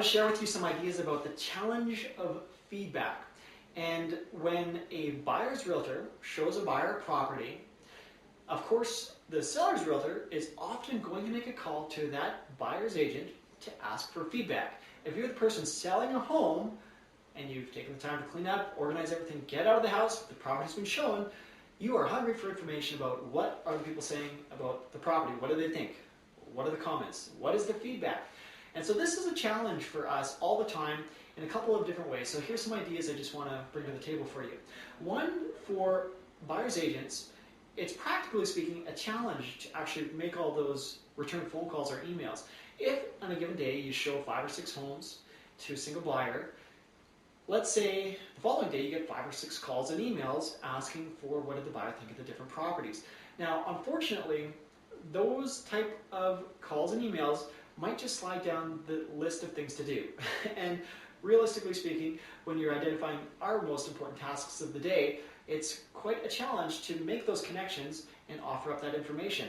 want to share with you some ideas about the challenge of feedback. And when a buyer's realtor shows a buyer a property, of course, the seller's realtor is often going to make a call to that buyer's agent to ask for feedback. If you're the person selling a home and you've taken the time to clean up, organize everything, get out of the house, the property's been shown, you are hungry for information about what are the people saying about the property. What do they think? What are the comments? What is the feedback? And so this is a challenge for us all the time in a couple of different ways. So here's some ideas I just want to bring to the table for you. One, for buyer's agents, it's practically speaking a challenge to actually make all those return phone calls or emails. If on a given day you show 5 or 6 homes to a single buyer, let's say the following day you get 5 or 6 calls and emails asking for what did the buyer think of the different properties. Now, unfortunately, those type of calls and emails might just slide down the list of things to do. And realistically speaking, when you're identifying our most important tasks of the day, it's quite a challenge to make those connections and offer up that information.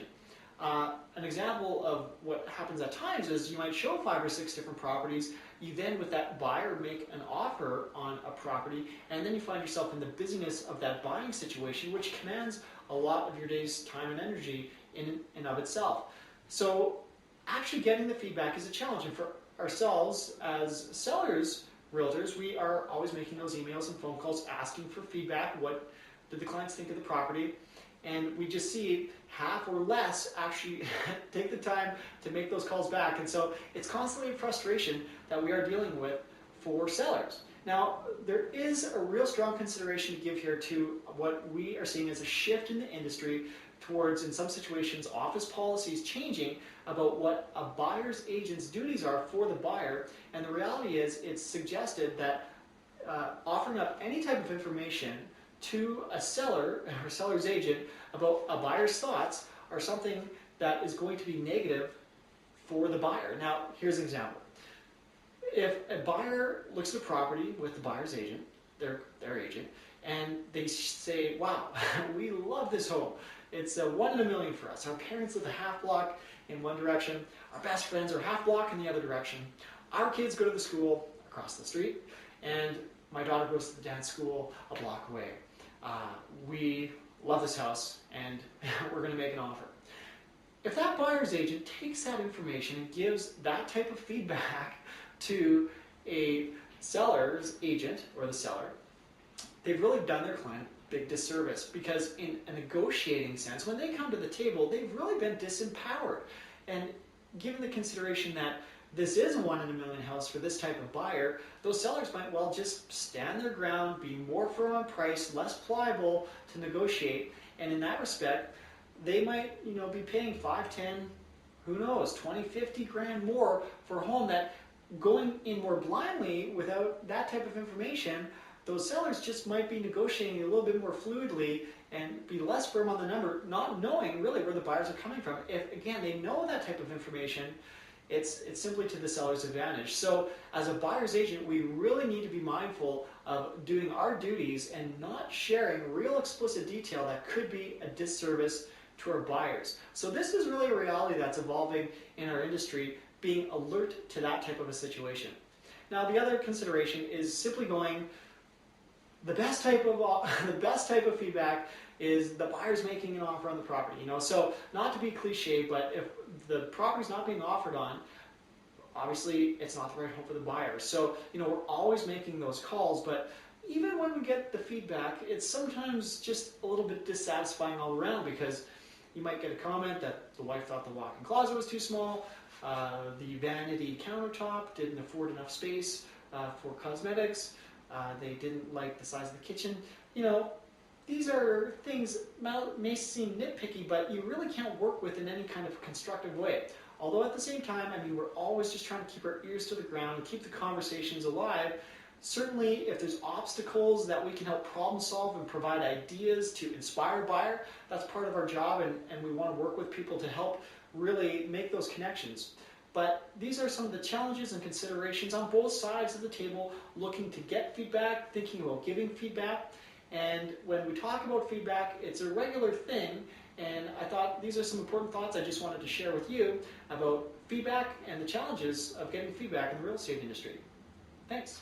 An example of what happens at times is you might show 5 or 6 different properties. You then, with that buyer, make an offer on a property, and then you find yourself in the busyness of that buying situation, which commands a lot of your day's time and energy in and of itself. So actually getting the feedback is a challenge, and for ourselves as sellers, realtors, we are always making those emails and phone calls asking for feedback. What did the clients think of the property? And we just see half or less actually take the time to make those calls back. And so it's constantly a frustration that we are dealing with for sellers. Now, there is a real strong consideration to give here to what we are seeing as a shift in the industry towards, in some situations, office policies changing about what a buyer's agent's duties are for the buyer. And the reality is, it's suggested that offering up any type of information to a seller or seller's agent about a buyer's thoughts are something that is going to be negative for the buyer. Now, here's an example. If a buyer looks at a property with the buyer's agent, their agent, and they say, wow, we love this home. It's a 1 in a million for us. Our parents live a half block in one direction. Our best friends are half block in the other direction. Our kids go to the school across the street, and my daughter goes to the dance school a block away. We love this house, and we're going to make an offer. If that buyer's agent takes that information and gives that type of feedback to a seller's agent or the seller, they've really done their client a big disservice, because in a negotiating sense, when they come to the table, they've really been disempowered. And given the consideration that this is a 1 in a million house for this type of buyer, those sellers might well just stand their ground, be more firm on price, less pliable to negotiate, and in that respect, they might be paying 5, 10, who knows, 20, 50 grand more for a home that, going in more blindly without that type of information, those sellers just might be negotiating a little bit more fluidly and be less firm on the number, not knowing really where the buyers are coming from. If, again, they know that type of information, it's simply to the seller's advantage. So as a buyer's agent, we really need to be mindful of doing our duties and not sharing real explicit detail that could be a disservice to our buyers. So this is really a reality that's evolving in our industry, being alert to that type of a situation. Now, the other consideration is simply going, the best type of feedback is the buyer's making an offer on the property. So not to be cliche, but if the property's not being offered on, obviously it's not the right home for the buyer. So we're always making those calls, but even when we get the feedback, it's sometimes just a little bit dissatisfying all around, because you might get a comment that the wife thought the walk-in closet was too small, the vanity countertop didn't afford enough space for cosmetics, they didn't like the size of the kitchen. These are things that may seem nitpicky, but you really can't work with in any kind of constructive way. Although at the same time, we're always just trying to keep our ears to the ground and keep the conversations alive. Certainly, if there's obstacles that we can help problem solve and provide ideas to inspire a buyer, that's part of our job, and we want to work with people to help really make those connections. But these are some of the challenges and considerations on both sides of the table, looking to get feedback, thinking about giving feedback. And when we talk about feedback, it's a regular thing, And I thought these are some important thoughts I just wanted to share with you about feedback and the challenges of getting feedback in the real estate industry. Thanks.